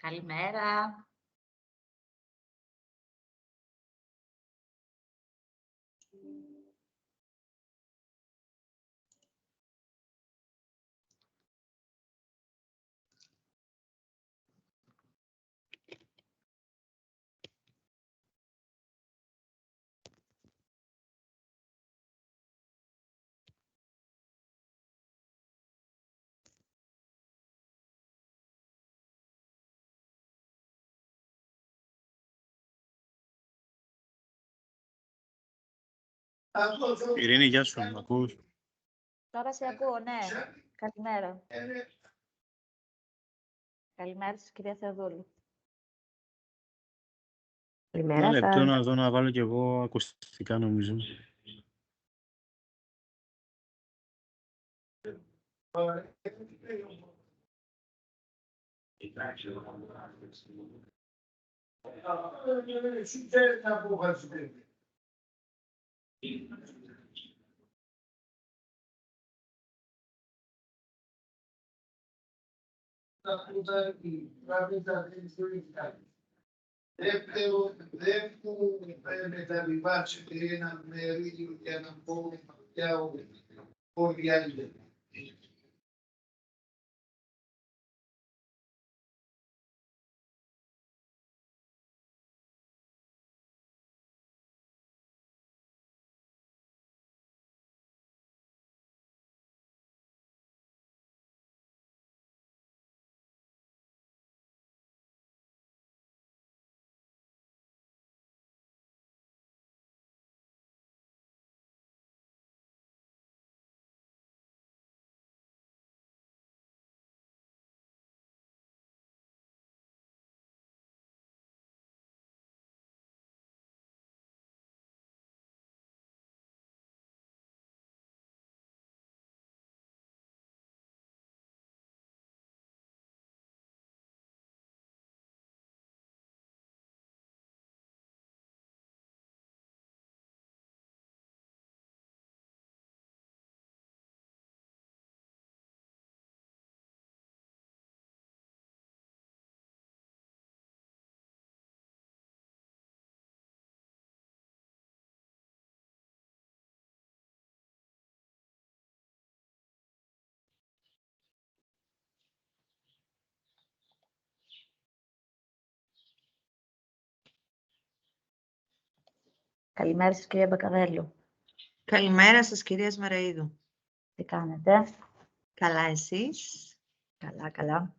Καλημέρα. Ειρήνη, γεια σου. Μ' ακούς? Τώρα σε ακούω, ναι. Καλημέρα. Καλημέρα σας, κυρία Θεοδούλου. Καλημέρα Ένα λεπτό σας. να δω να βάλω κι εγώ ακουστικά, νομίζω. Δεν μου μεταβιβάσετε ένα μερίδιο για να πω για όλοι οι άλλοι. Καλημέρα σας, κυρία Μπακαβέλου. Καλημέρα σας, κυρία Σμαραΐδου. Τι κάνετε? Καλά εσείς? Καλά, καλά.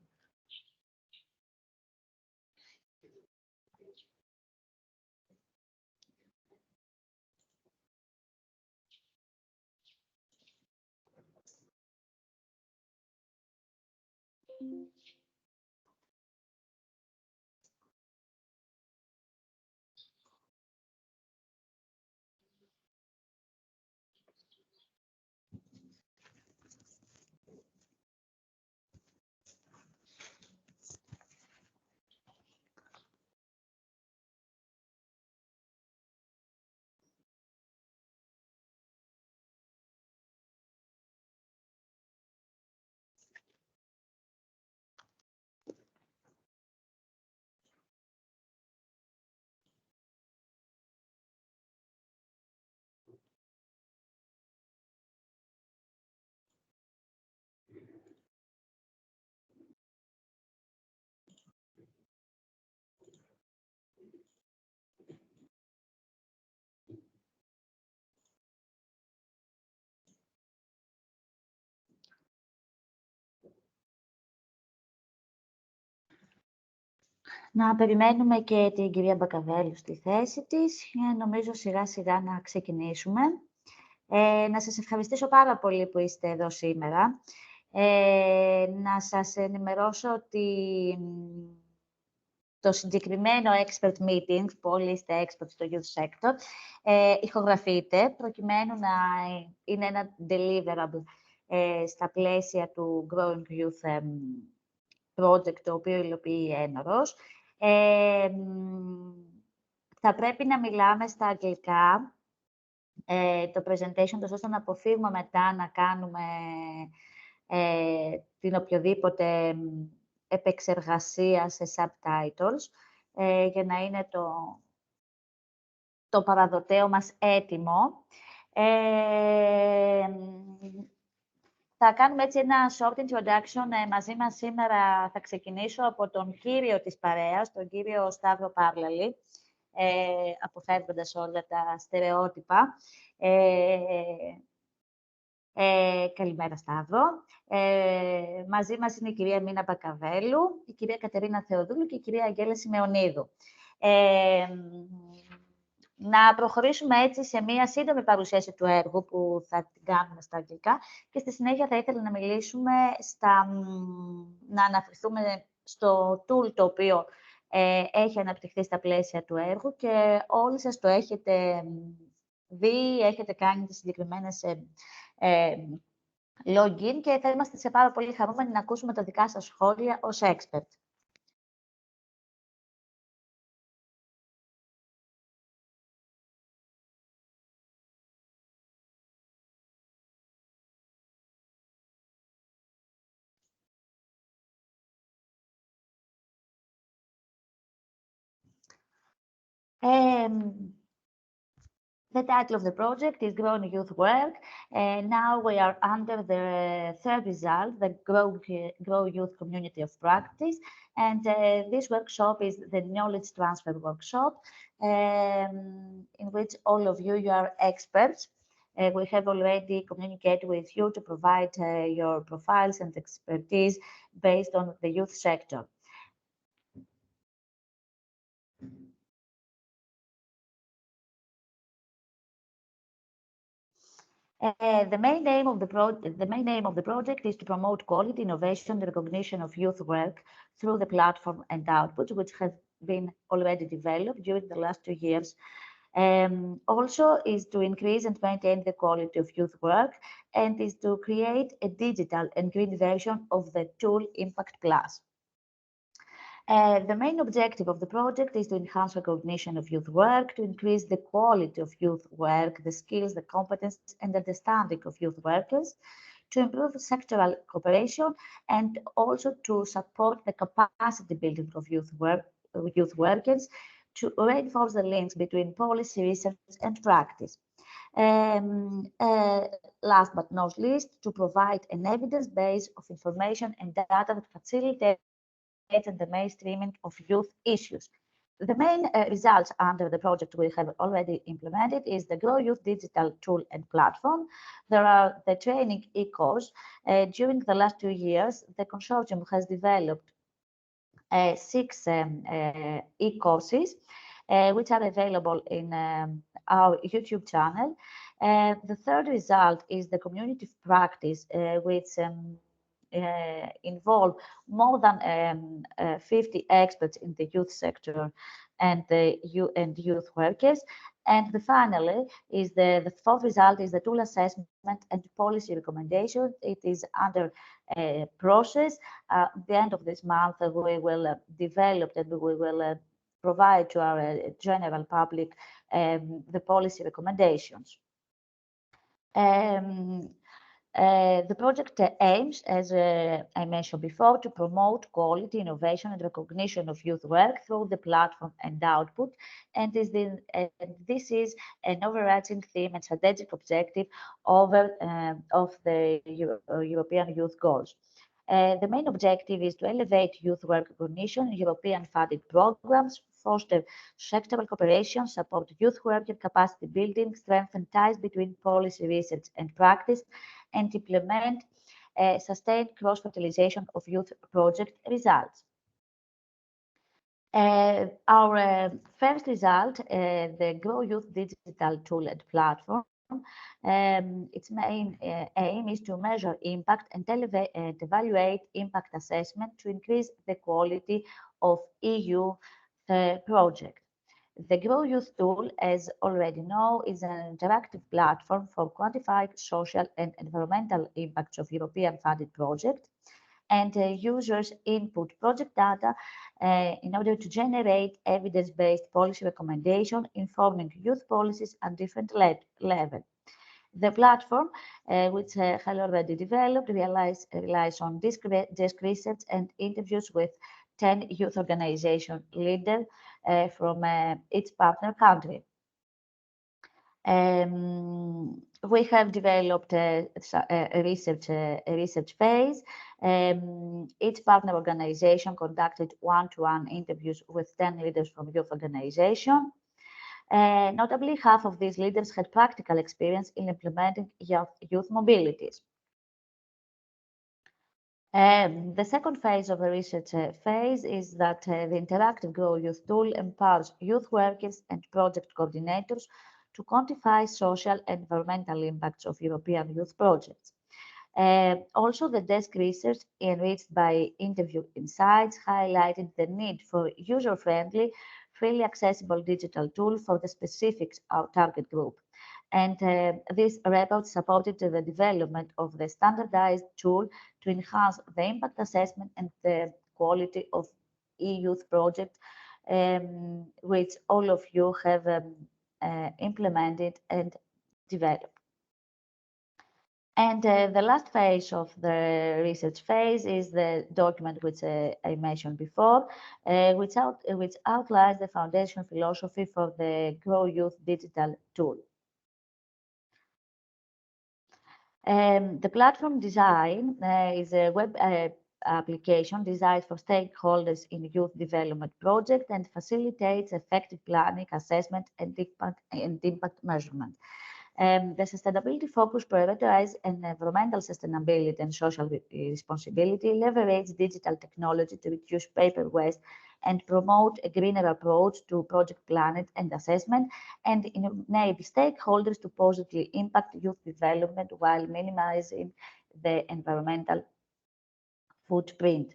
Να περιμένουμε και την κυρία Μπακαβέλου στη θέση της. Νομίζω σιγά-σιγά να ξεκινήσουμε. Να σας ευχαριστήσω πάρα πολύ που είστε εδώ σήμερα. Να σας ενημερώσω ότι το συγκεκριμένο expert meeting, που όλοι είστε experts στο youth sector, ηχογραφείται προκειμένου να είναι ένα deliverable στα πλαίσια του GrowYouth project, το οποίο υλοποιεί η Enoros. Θα πρέπει να μιλάμε στα αγγλικά, το presentation, ώστε να αποφύγουμε μετά να κάνουμε την οποιοδήποτε επεξεργασία σε subtitles, για να είναι το παραδοτέο μας έτοιμο. Θα κάνουμε έτσι ένα short introduction μαζί μας σήμερα. Θα ξεκινήσω από τον κύριο της παρέας, τον κύριο Σταύρο Παύλαλη, αποφεύγοντας όλα τα στερεότυπα. Καλημέρα, Σταύρο. Μαζί μας είναι η κυρία Μίνα Μπακαβέλου, η κυρία Κατερίνα Θεοδούλου και η κυρία Αγγέλα Σιμεωνίδου. Να προχωρήσουμε έτσι σε μία σύντομη παρουσίαση του έργου που θα την κάνουμε στα αγγλικά και στη συνέχεια θα ήθελα να μιλήσουμε, να αναφερθούμε στο tool το οποίο έχει αναπτυχθεί στα πλαίσια του έργου και όλοι σας το έχετε δει, έχετε κάνει τις συγκεκριμένες login και θα είμαστε σε πάρα πολύ χαρούμενοι να ακούσουμε τα δικά σας σχόλια ως expert. The title of the project is GrowYouth Work. Now we are under the third result, the GrowYouth Community of Practice. And this workshop is the knowledge transfer workshop, in which all of you are experts. We have already communicated with you to provide your profiles and expertise based on the youth sector. The main aim of the project is to promote quality, innovation, and recognition of youth work through the platform and outputs, which have been already developed during the last 2 years. Also is to increase and maintain the quality of youth work, and is to create a digital and green version of the tool Impact Plus. The main objective of the project is to enhance recognition of youth work, to increase the quality of youth work, the skills, the competence, and understanding of youth workers, to improve sectoral cooperation, and also to support the capacity building of youth workers, to reinforce the links between policy, research, and practice. Last but not least, to provide an evidence base of information and data that facilitate the mainstreaming of youth issues. The main results under the project we have already implemented is the GrowYouth digital tool and platform. There are the training e-course. During the last 2 years, the consortium has developed 6 e-courses, which are available in our YouTube channel. The third result is the community of practice, which involve more than 50 experts in the youth sector and youth workers. And finally, is the fourth result is the tool assessment and policy recommendation. It is under process. At the end of this month, we will develop and we will provide to our general public the policy recommendations. The project aims, as I mentioned before, to promote quality, innovation, and recognition of youth work through the platform and output. And this is an overarching theme and strategic objective of the European Youth Goals. The main objective is to elevate youth work recognition, European-funded programs, foster sectoral cooperation, support youth worker capacity building, strengthen ties between policy, research, and practice, and implement sustained cross-fertilization of youth project results. Our first result, the GrowYouth digital tool and platform, its main aim is to measure impact and evaluate impact assessment to increase the quality of EU project. The GrowYouth tool, as already know, is an interactive platform for quantifying social and environmental impacts of European-funded projects, and users input project data in order to generate evidence-based policy recommendation informing youth policies at different levels. The platform, which HAL already developed, relies on desk research and interviews with 10 youth organization leaders from each partner country. We have developed a research phase. Each partner organization conducted one-to-one interviews with 10 leaders from youth organization. Notably, half of these leaders had practical experience in implementing youth mobilities. The second phase of the research phase is that the interactive GrowYouth tool empowers youth workers and project coordinators to quantify social and environmental impacts of European youth projects. Also, the desk research, enriched by interview insights, highlighted the need for user-friendly, freely accessible digital tool for the specific target group. And this report supported the development of the standardized tool to enhance the impact assessment and the quality of e-youth projects, which all of you have implemented and developed. And the last phase of the research phase is the document which I mentioned before, which outlines the foundation philosophy for the GrowYouth digital tool. The platform design is a web application designed for stakeholders in youth development project and facilitates effective planning, assessment, and impact measurement. The sustainability focus prioritizes environmental sustainability and social responsibility, leverage digital technology to reduce paper waste, and promote a greener approach to project planning and assessment, and enable stakeholders to positively impact youth development while minimizing the environmental footprint.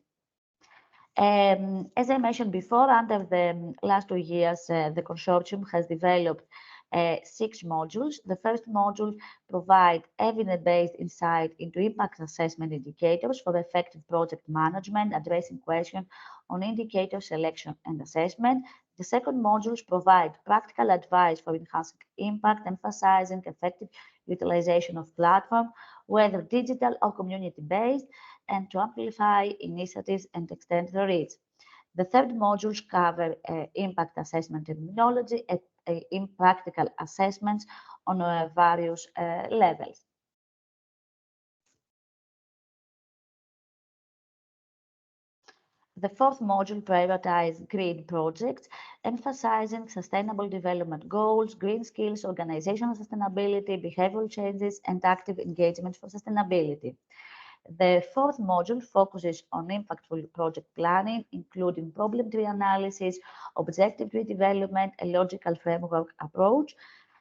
As I mentioned before, under the last 2 years, the consortium has developed 6 modules. The first module provides evidence-based insight into impact assessment indicators for effective project management, addressing questions on indicator selection and assessment. The second module provides practical advice for enhancing impact, emphasizing effective utilization of platform, whether digital or community-based, and to amplify initiatives and extend the reach. The third module cover impact assessment terminology in practical assessments on various levels. The fourth module prioritizes green projects, emphasizing sustainable development goals, green skills, organizational sustainability, behavioral changes, and active engagement for sustainability. The fourth module focuses on impactful project planning, including problem tree analysis, objective tree development, a logical framework approach,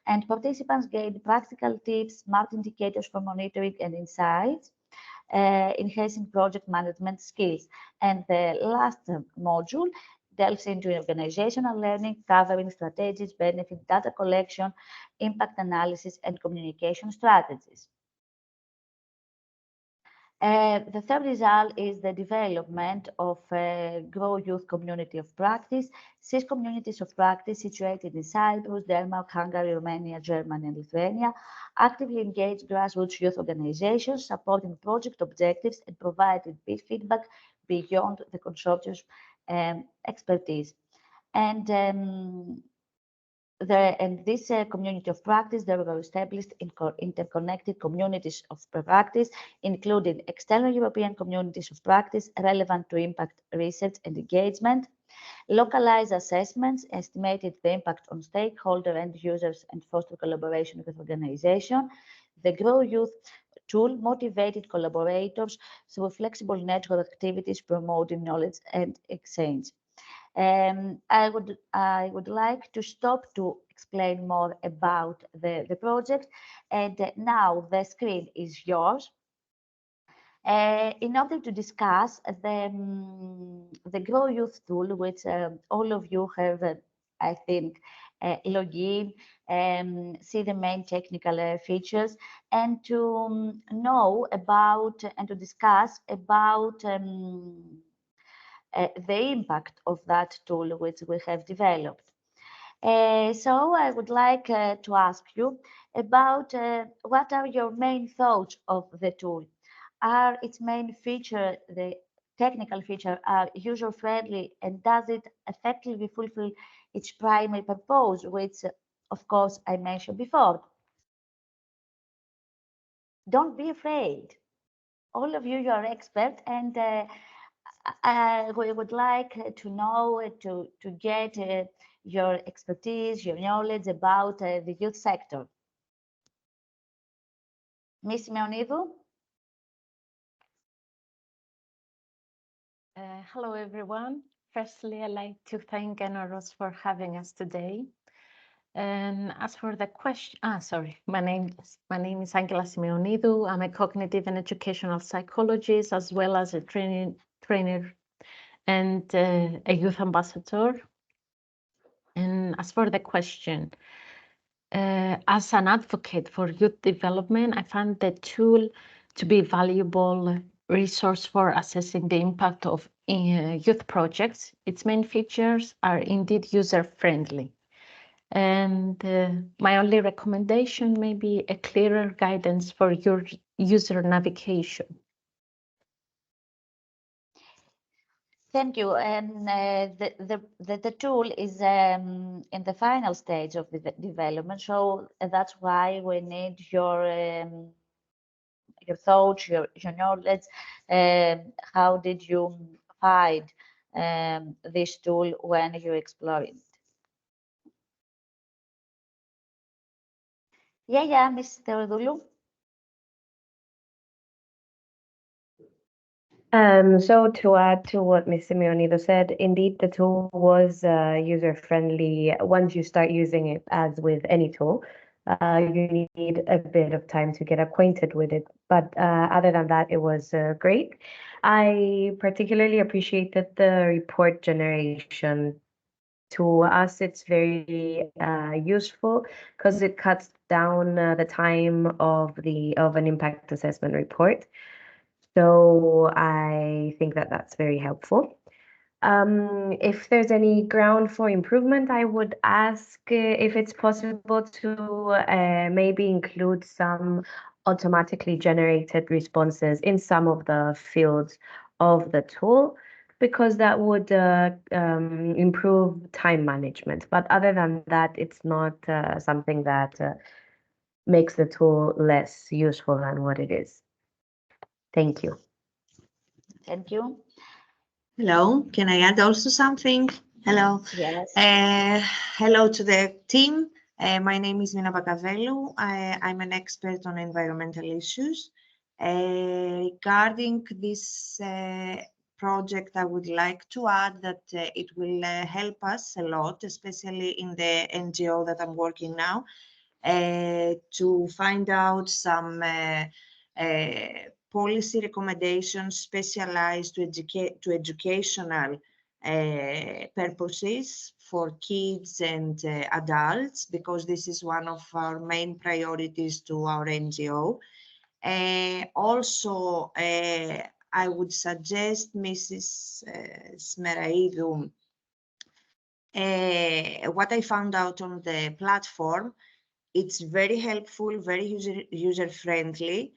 and participants gain practical tips, smart indicators for monitoring and insights, enhancing project management skills. And the last module delves into organizational learning, covering strategies, benefit data collection, impact analysis, and communication strategies. The third result is the development of GrowYouth community of practice. 6 communities of practice situated in Cyprus, Denmark, Hungary, Romania, Germany, and Lithuania actively engage grassroots youth organizations, supporting project objectives and providing feedback beyond the consortium's expertise. And this community of practice, they were established in interconnected communities of practice, including external European communities of practice relevant to impact research and engagement, localized assessments, estimated the impact on stakeholder and users, and foster collaboration with organizations. The GrowYouth tool motivated collaborators through flexible network activities, promoting knowledge and exchange. I would like to stop to explain more about the project, and now the screen is yours. In order to discuss the GrowYouth tool, which all of you have, I think, log in, see the main technical features, and to know about and to discuss about the impact of that tool which we have developed. So I would like to ask you about what are your main thoughts of the tool? Are its main feature, the technical feature, are user-friendly, and does it effectively fulfill its primary purpose, which, of course, I mentioned before? Don't be afraid. All of you, you are expert, and we would like to know, to get your expertise, your knowledge about the youth sector. Ms. Meonidou? Hello, everyone. Firstly, I'd like to thank Enoros for having us today. And as for the question, my name is Angela Simeonidou. I'm a cognitive and educational psychologist, as well as a trainer and a youth ambassador. And as for the question, as an advocate for youth development, I found the tool to be a valuable resource for assessing the impact of youth projects. Its main features are indeed user-friendly. And my only recommendation may be a clearer guidance for your user navigation. Thank you. And the tool is in the final stage of the development, so that's why we need your thoughts, your knowledge. How did you find this tool when you explored it? Yeah, Ms. Theodoulou. So to add to what Ms. Simeonidou said, indeed the tool was user-friendly once you start using it, as with any tool. You need a bit of time to get acquainted with it. But other than that, it was great. I particularly appreciated the report generation. To us, it's very useful because it cuts down the time of an impact assessment report. So I think that that's very helpful. If there's any ground for improvement, I would ask if it's possible to maybe include some automatically generated responses in some of the fields of the tool, because that would improve time management. But other than that, it's not something that makes the tool less useful than what it is. Thank you. Thank you. Hello, can I add also something? Hello. Yes. Hello to the team. My name is Mina Bakavelou. I'm an expert on environmental issues. Regarding this project, I would like to add that it will help us a lot, especially in the NGO that I'm working now, to find out some policy recommendations specialized to educational purposes for kids and adults, because this is one of our main priorities to our NGO. Also, I would suggest Mrs. Smeraidou, what I found out on the platform. It's very helpful, very user-friendly.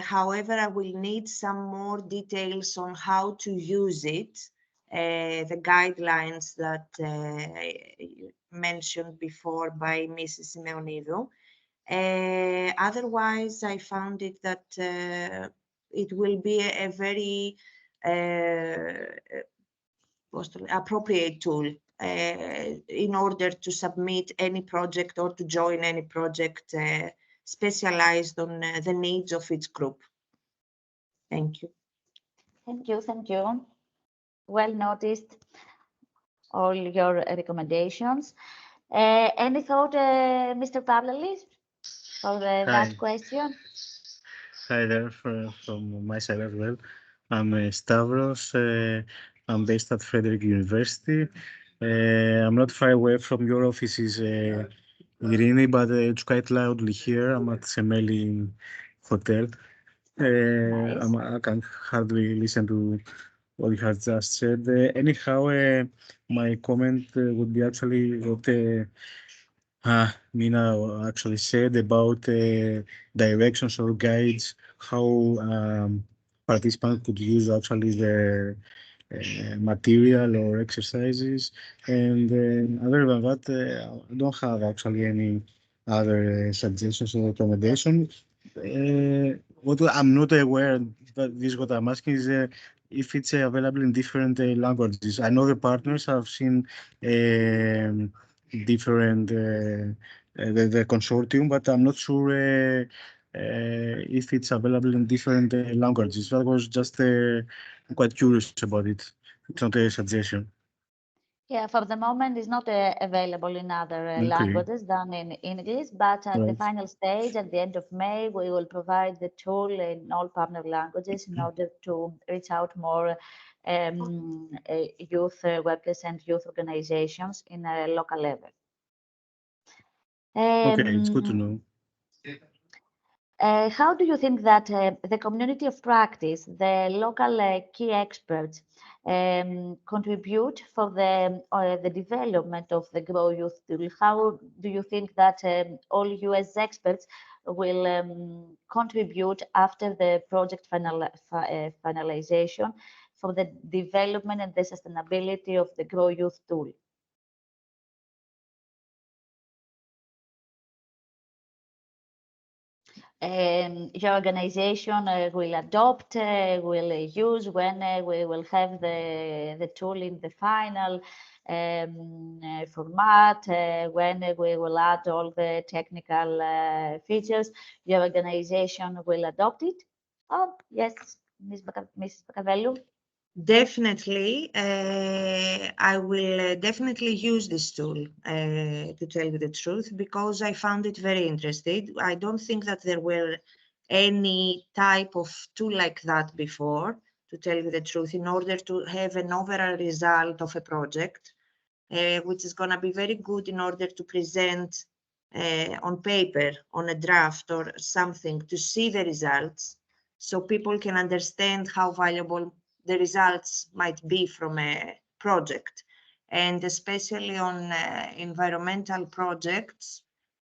However, I will need some more details on how to use it, the guidelines that mentioned before by Mrs. Simeonidou. Otherwise, I found it that it will be a very appropriate tool in order to submit any project or to join any project specialized on the needs of each group. Thank you. Thank you. Well noticed, all your recommendations. Any thought, Mr. Pavlalis, for that question? Hi there from my side as well. I'm Stavros. I'm based at Frederick University. I'm not far away from your offices, Irini, but it's quite loudly here. I'm at Semeli Hotel. Nice. I can hardly listen to what you have just said. Anyhow, my comment would be actually what Mina actually said about directions or guides, how participants could use actually the material or exercises. And other than that, I don't have actually any other suggestions or recommendations. What I'm not aware, that this is what I'm asking, is if it's available in different languages. I know the partners have seen different the consortium, but I'm not sure if it's available in different languages. That was just I'm quite curious about it. It's not a suggestion. Yeah, for the moment, it's not available in other Okay. languages than in English, but at the Right. final stage, at the end of May, we will provide the tool in all partner languages in order to reach out more youth workers and youth organizations in a local level. Okay, it's good to know. How do you think that the community of practice, the local key experts, contribute for the development of the GrowYouth tool? How do you think that all US experts will contribute after the project finalization for the development and the sustainability of the GrowYouth tool? Your organization will adopt, will use when we will have the tool in the final format, when we will add all the technical features. Your organization will adopt it? Oh, yes, Mrs. Bacavellou. Definitely, I will definitely use this tool, to tell you the truth, because I found it very interesting. I don't think that there were any type of tool like that before, to tell you the truth, in order to have an overall result of a project, which is going to be very good in order to present on paper, on a draft or something, to see the results, so people can understand how valuable the results might be from a project. And especially on environmental projects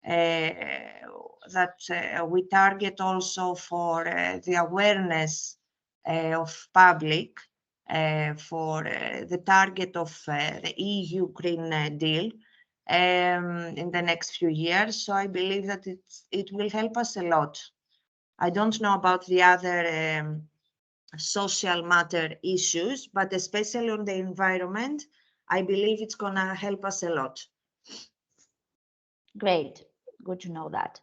that we target also for the awareness of public, for the target of the EU Green Deal in the next few years. So I believe that it will help us a lot. I don't know about the other social matter issues, but especially on the environment, I believe it's going to help us a lot. Great, good to know that.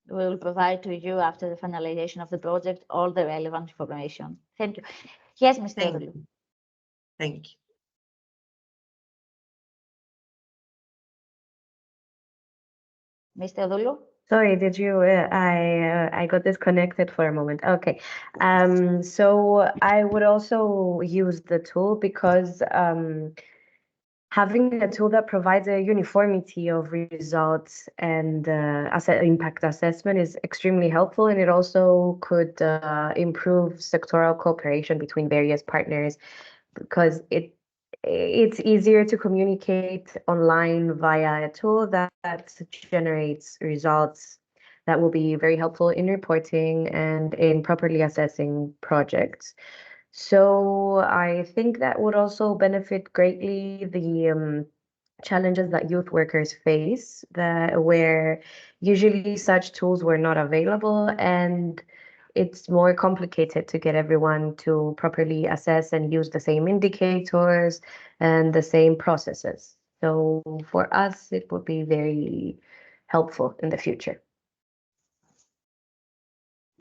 We will provide to you after the finalization of the project all the relevant information. Thank you. Yes, Mr. Thank Odolu. you. Thank you. Mr. Odolu? Sorry, did you? I got disconnected for a moment. Okay. So I would also use the tool because having a tool that provides a uniformity of results and impact assessment is extremely helpful, and it also could improve sectoral cooperation between various partners, because it's easier to communicate online via a tool that generates results that will be very helpful in reporting and in properly assessing projects. So I think that would also benefit greatly the challenges that youth workers face, where usually such tools were not available, and it's more complicated to get everyone to properly assess and use the same indicators and the same processes. So for us, it would be very helpful in the future.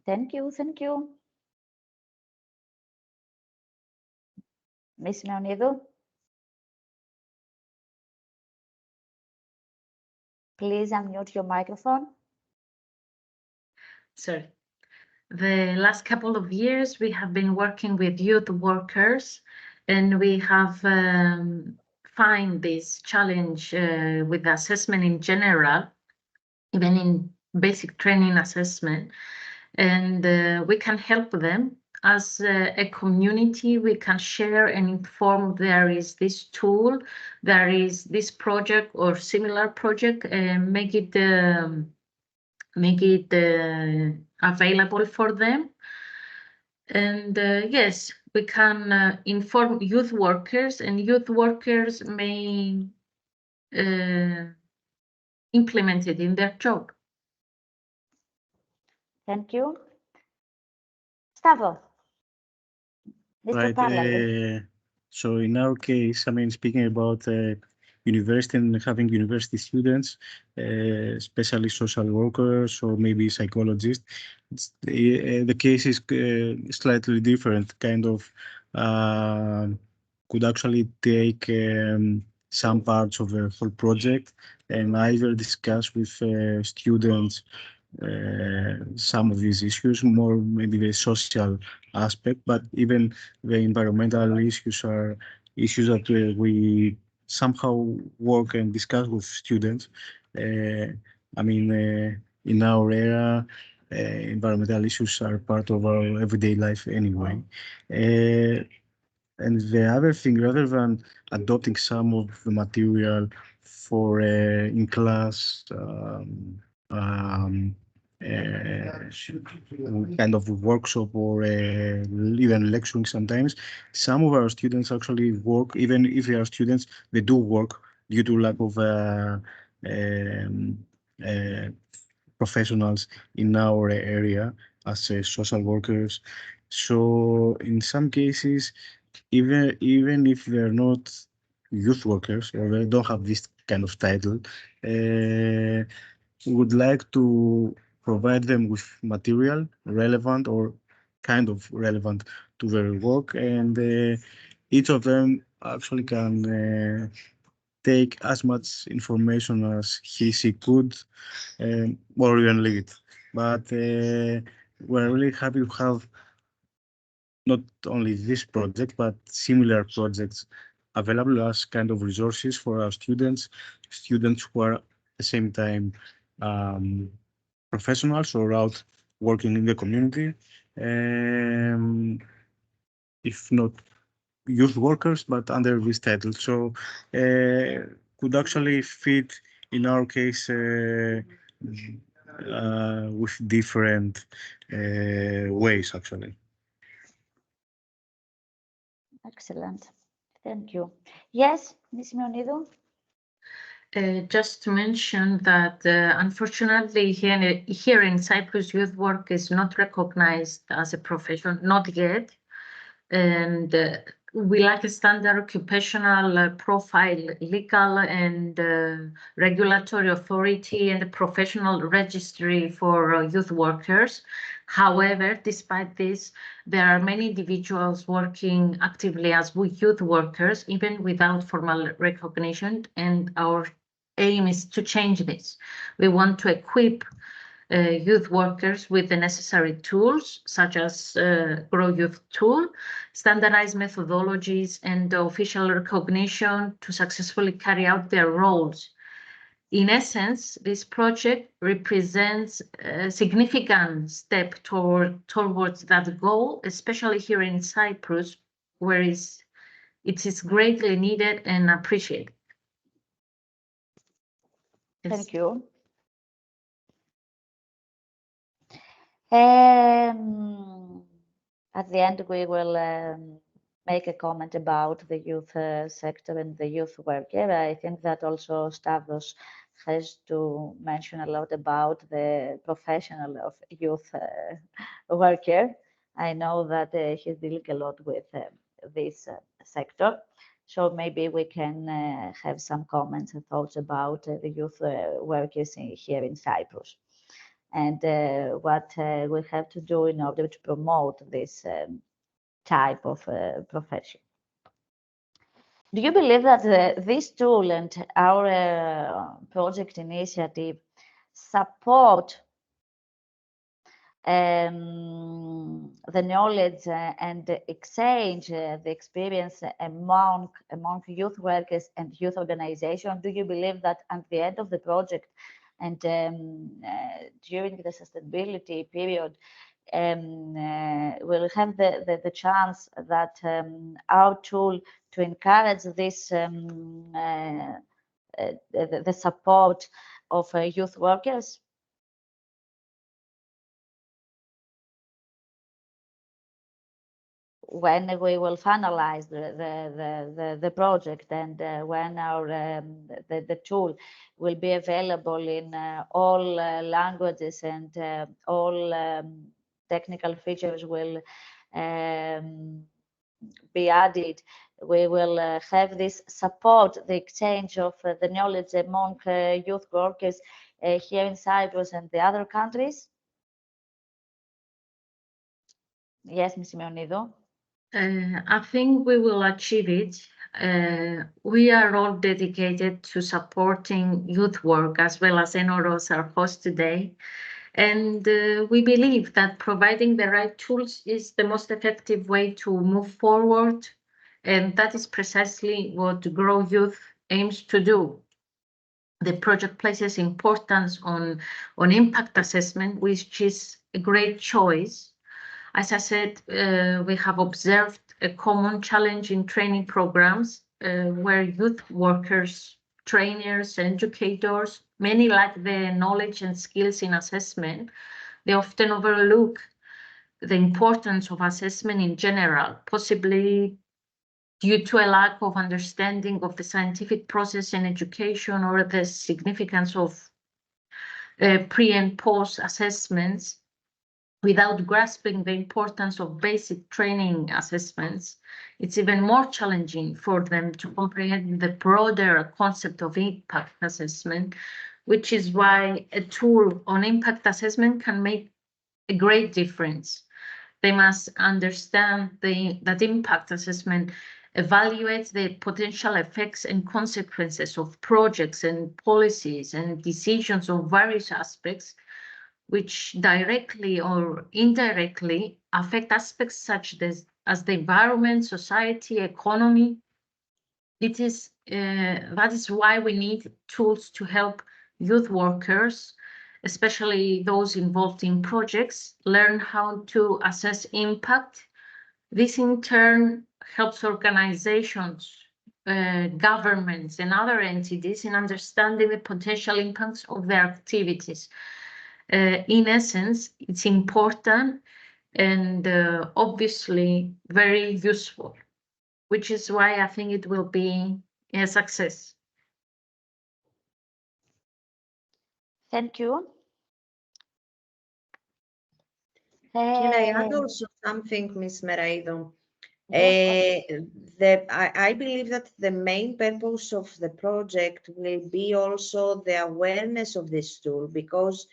Thank you, thank you. Ms. Meonidou? Please unmute your microphone. Sorry. The last couple of years, we have been working with youth workers, and we have find this challenge with assessment in general, even in basic training assessment. And we can help them as a community, we can share and inform there is this tool, there is this project or similar project, and make it available for them. And yes, we can inform youth workers, and youth workers may implement it in their job. Thank you. Stavros. Right. So in our case, I mean, speaking about university and having university students, especially social workers or maybe psychologists, the case is slightly different. Kind of could actually take some parts of the whole project and either discuss with students some of these issues, more maybe the social aspect, but even the environmental issues are issues that we somehow work and discuss with students. I mean, in our era, environmental issues are part of our everyday life anyway. And the other thing, rather than adopting some of the material for in class kind of workshop or even lecturing sometimes, some of our students actually work, even if they are students, they do work due to lack of professionals in our area as social workers. So in some cases, even if they're not youth workers or they don't have this kind of title, we would like to provide them with material relevant or kind of relevant to their work, and each of them actually can take as much information as she could, or even leave it. But we're really happy to have not only this project, but similar projects available as kind of resources for our students who are at the same time professionals or out working in the community, if not youth workers, but under this title. So could actually fit in our case with different ways actually. Excellent. Thank you. Yes, Ms. Mionidou? Just to mention that unfortunately here in Cyprus, youth work is not recognized as a profession, not yet. And we lack a standard occupational profile, legal and regulatory authority, and a professional registry for youth workers. However, despite this, there are many individuals working actively as youth workers, even without formal recognition, and our aim is to change this. We want to equip youth workers with the necessary tools, such as GrowYouth tool, standardized methodologies, and official recognition to successfully carry out their roles. In essence, this project represents a significant step towards that goal, especially here in Cyprus, where it is greatly needed and appreciated. Yes. Thank you. At the end, we will make a comment about the youth sector and the youth worker. I think that also Stavros has to mention a lot about the professional of youth worker. I know that he's dealing a lot with this sector. So maybe we can have some comments and thoughts about the youth workers here in Cyprus, and what we have to do in order to promote this type of profession. Do you believe that this tool and our project initiative support the knowledge and exchange the experience among youth workers and youth organizations? Do you believe that at the end of the project and during the sustainability period, will have the chance that our tool to encourage this the support of youth workers. When we will finalize the project and when our the tool will be available in all languages and all technical features will be added, we will have this support, the exchange of the knowledge among youth workers here in Cyprus and the other countries. Yes, Ms. Simeonidou. I think we will achieve it. We are all dedicated to supporting youth work as well as Enoros, our host today. And we believe that providing the right tools is the most effective way to move forward. And that is precisely what GrowYouth aims to do. The project places importance on impact assessment, which is a great choice. As I said, we have observed a common challenge in training programs where youth workers, trainers, educators, many lack the knowledge and skills in assessment. They often overlook the importance of assessment in general, possibly due to a lack of understanding of the scientific process in education or the significance of pre and post assessments. Without grasping the importance of basic training assessments, it's even more challenging for them to comprehend the broader concept of impact assessment, which is why a tool on impact assessment can make a great difference. They must understand that impact assessment evaluates the potential effects and consequences of projects and policies and decisions of various aspects, which directly or indirectly affect aspects such as the environment, society, economy. That is why we need tools to help youth workers, especially those involved in projects, learn how to assess impact. This in turn helps organizations, governments, and other entities in understanding the potential impacts of their activities. In essence, it's important and obviously very useful, which is why I think it will be a success. Thank you. Can I add also something, Ms. Meraidou? Yes, I believe that the main purpose of the project will be also the awareness of this tool, because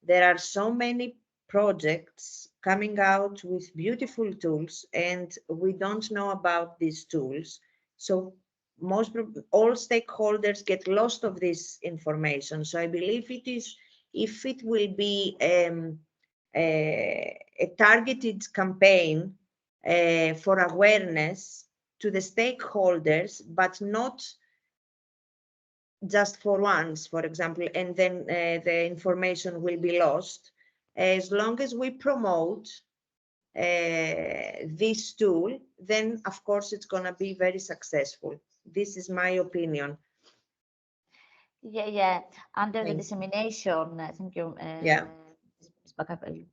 there are so many projects coming out with beautiful tools and we don't know about these tools. So all stakeholders get lost of this information. So I believe it is, if it will be a targeted campaign for awareness to the stakeholders, but not just for once, for example, and then the information will be lost. As long as we promote this tool, then of course it's going to be very successful. This is my opinion. Yeah. Under the Thank you. dissemination, thank you. Yeah. Ms. Bakapel.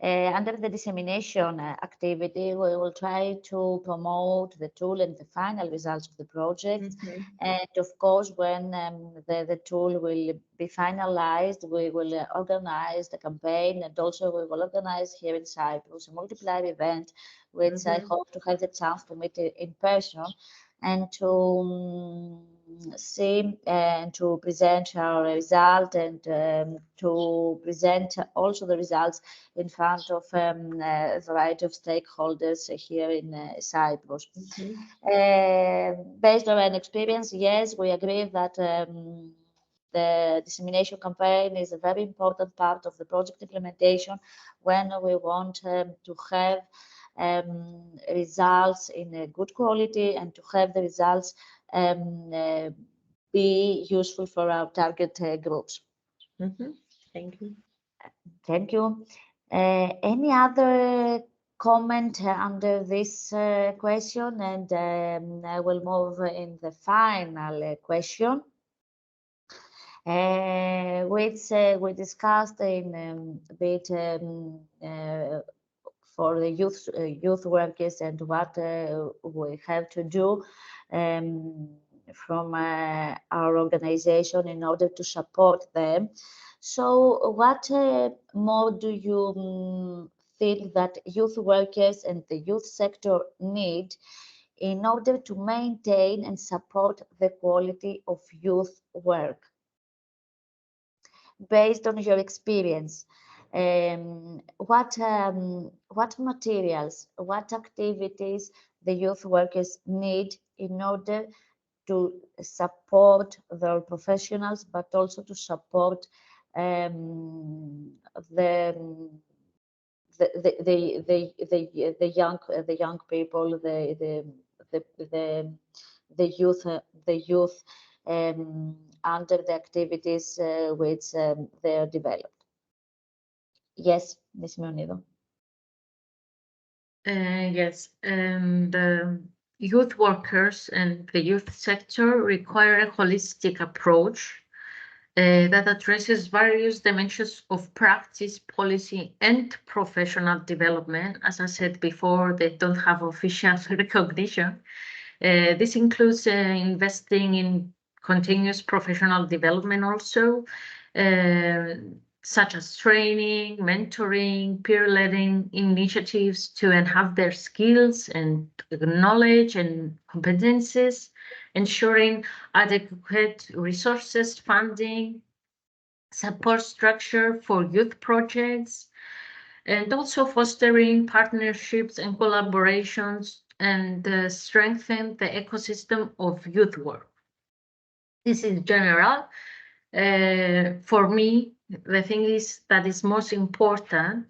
Under the dissemination activity, we will try to promote the tool and the final results of the project. Mhm. And of course, when the tool will be finalized, we will organize the campaign, and also we will organize here in Cyprus a multiplier event, which I hope to have the chance to meet in person and to see and to present our result and to present also the results in front of a variety of stakeholders here in Cyprus. Based on an experience, yes, we agree that the dissemination campaign is a very important part of the project implementation when we want to have results in a good quality and to have the results be useful for our target groups. Thank you. Thank you. Any other comment under this question? And I will move in the final question, which we discussed in a bit for the youth workers and what we have to do from our organization in order to support them. So what more do you think that youth workers and the youth sector need in order to maintain and support the quality of youth work? Based on your experience, what materials, what activities the youth workers need in order to support their professionals, but also to support the young people, the youth under the activities which they are developed. Yes, Ms. Meonido. Yes, and youth workers and the youth sector require a holistic approach that addresses various dimensions of practice, policy, and professional development. As I said before, they don't have official recognition. This includes investing in continuous professional development also, such as training, mentoring, peer-leading initiatives to enhance their skills and knowledge and competencies, ensuring adequate resources, funding, support structure for youth projects, and also fostering partnerships and collaborations and strengthen the ecosystem of youth work. This is general. For me, the thing is that is most important.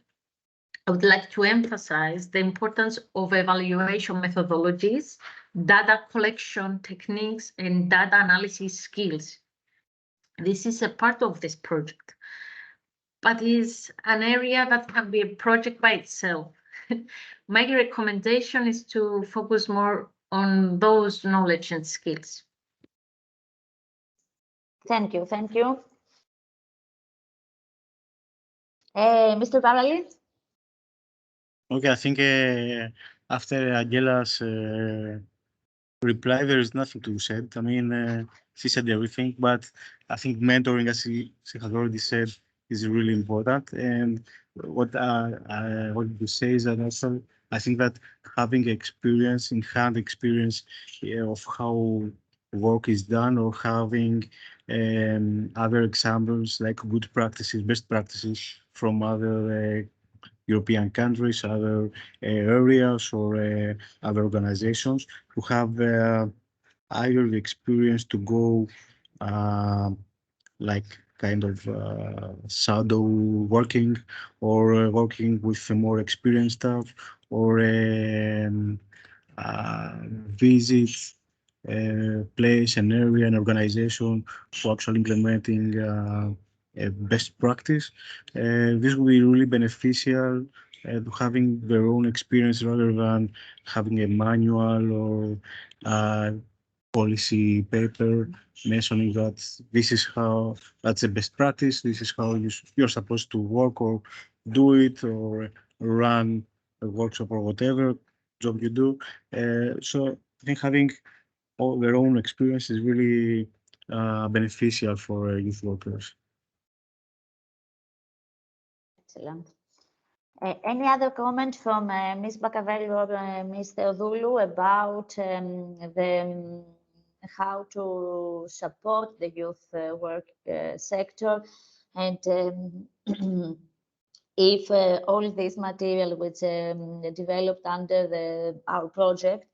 I would like to emphasize the importance of evaluation methodologies, data collection techniques, and data analysis skills. This is a part of this project, but is an area that can be a project by itself. My recommendation is to focus more on those knowledge and skills. Thank you. Thank you. Mr. Barali? Okay, I think after Angela's reply, there is nothing to say. I mean, she said everything, but I think mentoring, as she has already said, is really important. And what I wanted to say is that also I think that having experience, in hand experience of how work is done, or having other examples like good practices, best practices from other European countries, other areas, or other organizations who have either the experience to go like kind of shadow working, or working with more experienced staff, or visit place, an area, an organization for actually implementing best practice. This will be really beneficial to having their own experience rather than having a manual or policy paper mentioning that this is how, that's the best practice, this is how you're supposed to work or do it, or run a workshop or whatever job you do. So I think having all their own experience is really beneficial for youth workers. Excellent. Any other comment from Ms. Bakavelli or Ms. Theodoulou about how to support the youth work sector, and if all this material which developed under our project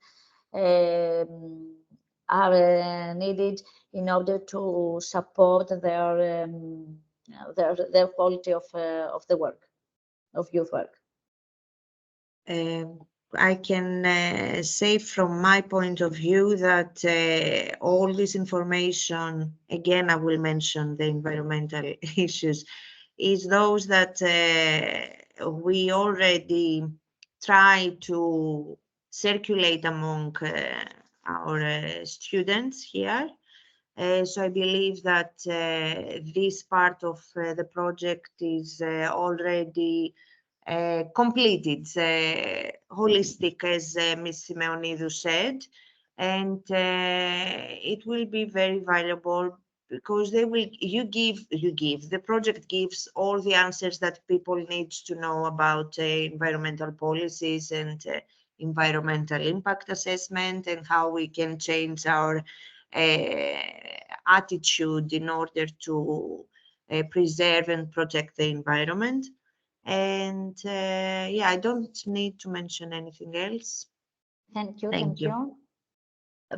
are needed in order to support their quality of the work, of youth work. I can say from my point of view that all this information, again, I will mention the environmental issues, is those that we already try to circulate among our students here. So I believe that this part of the project is already completed, holistic, as Ms. Simeonidou said, and it will be very valuable because the project gives all the answers that people need to know about environmental policies and environmental impact assessment and how we can change our attitude in order to preserve and protect the environment. And yeah, I don't need to mention anything else. Thank you. Thank you.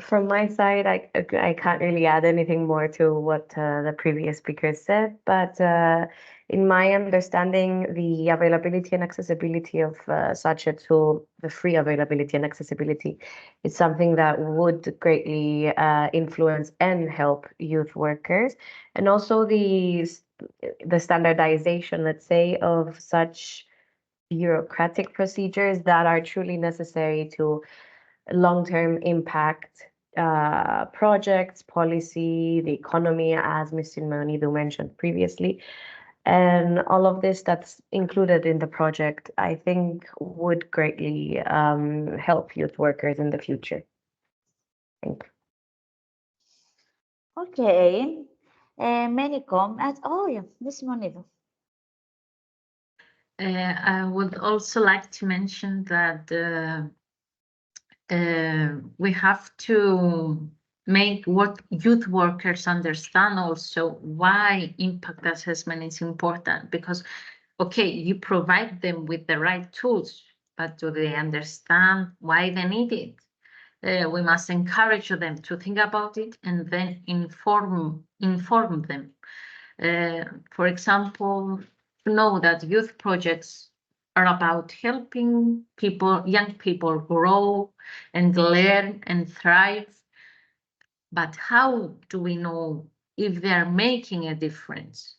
From my side, I can't really add anything more to what the previous speakers said, but in my understanding, the availability and accessibility of such a tool, the free availability and accessibility, is something that would greatly influence and help youth workers, and also the standardization, let's say, of such bureaucratic procedures that are truly necessary to long-term impact projects, policy, the economy, as Ms. Simeonidou mentioned previously. And all of this that's included in the project, I think, would greatly help youth workers in the future. Thank you. Okay. Many comments. Oh, yeah, Ms. Simeonidou. I would also like to mention that we have to make youth workers understand also why impact assessment is important, because, okay, you provide them with the right tools, but do they understand why they need it? We must encourage them to think about it and then inform them. For example, to know that youth projects are about helping young people grow and learn and thrive. But how do we know if they are making a difference?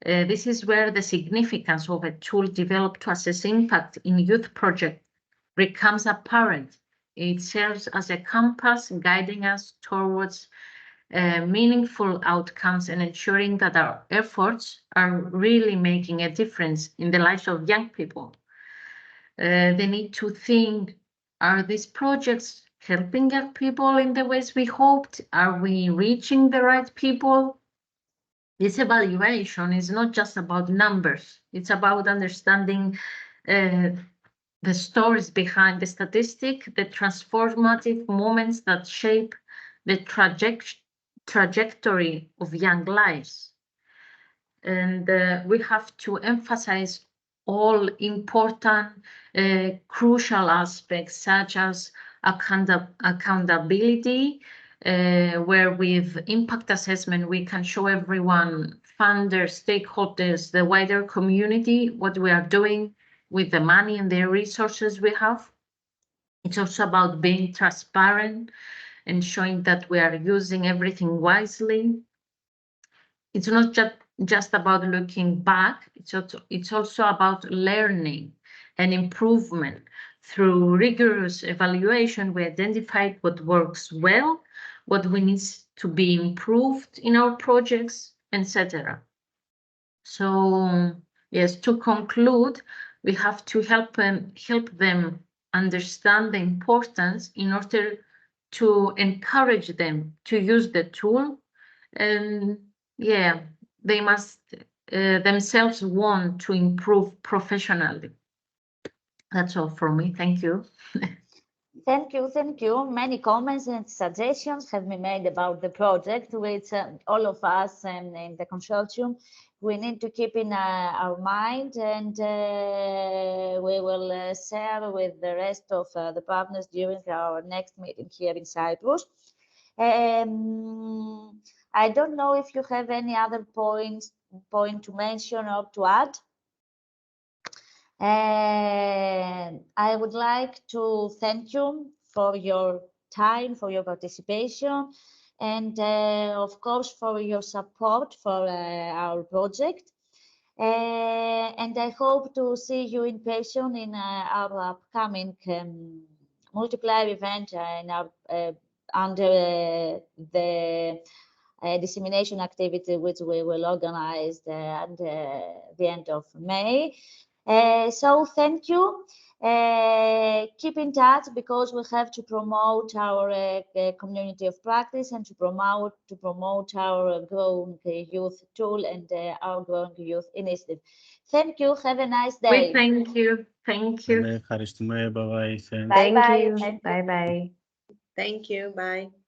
This is where the significance of a tool developed to assess impact in youth project becomes apparent. It serves as a compass guiding us towards meaningful outcomes and ensuring that our efforts are really making a difference in the lives of young people. They need to think, are these projects helping young people in the ways we hoped? Are we reaching the right people? This evaluation is not just about numbers. It's about understanding the stories behind the statistic, the transformative moments that shape the trajectory of young lives. And we have to emphasize all important, crucial aspects, such as accountability, where with impact assessment, we can show everyone, funders, stakeholders, the wider community, what we are doing with the money and the resources we have. It's also about being transparent and showing that we are using everything wisely. It's not just about looking back, it's also about learning and improvement. Through rigorous evaluation, we identified what works well, what we need to be improved in our projects, etc. So yes, to conclude, we have to help them understand the importance in order to encourage them to use the tool. And yeah, they must themselves want to improve professionally. That's all from me. Thank you. Thank you, thank you. Many comments and suggestions have been made about the project, which all of us in the consortium, we need to keep in our mind, and we will share with the rest of the partners during our next meeting here in Cyprus. I don't know if you have any other point to mention or to add. I would like to thank you for your time, for your participation, and of course for your support for our project. And I hope to see you in person in our upcoming multiplier event under the dissemination activity which we will organize at the end of May. So thank you. Keep in touch because we have to promote our community of practice and to promote our Growing Youth tool and our Growing Youth initiative. Thank you. Have a nice day. We thank you. Thank you. Ευχαριστούμε. Bye bye. Thanks. Bye Thank bye. you. Thank you. Bye bye. Thank you. Bye.